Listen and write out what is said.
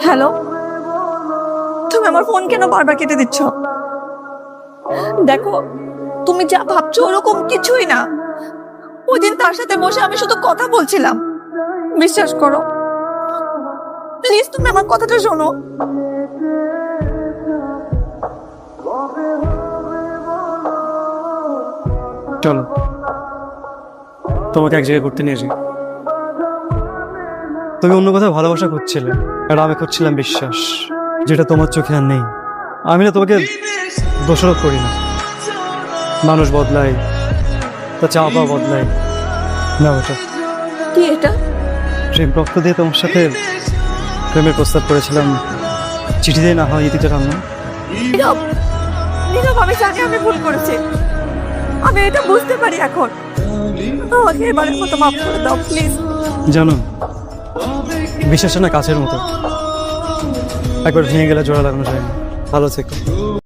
Hello, তুমি আমার phone কেন বারবার কেটে দিচ্ছ? দেখো, তুমি যা ভাবছো ওরকম কিছুই না। ওই দিন তার সাথে বসে আমি শুধু কথা বলছিলাম, বিশ্বাস করো। প্লিজ তুমি আমার কথাটা শোনো। চলো তোমাকে এক জায়গায় ঘুরতে নিয়ে যাই। তুমি অন্য কোথাও ভালোবাসা খুঁজছিলে, আর আমি খুঁজছিলাম বিশ্বাস, যেটা তোমার চোখে আর নেই। আমি না তোমাকে দোষারোপ করি না, মানুষ বদলায়, তা চাওয়া পাওয়া বদলায় না। ওটা কি এটা? প্রেম রক্ত দিয়ে তোমার সাথে প্রেমের প্রস্তাব করেছিলাম, চিঠি দিয়ে না হয় ইতিতে টানলাম। নীরব, নীরব, আমি জানি আমি ভুল করেছি, আমি এটা বুঝতে পারি এখন। আমাকে এবারের মতো মাফ করে দাও প্লিজ। জানো, বিশ্বাসটা না কাছের মতো, একবার ভেঙে গেলে জোড়া লাগানো যায় না। ভালো থেকো।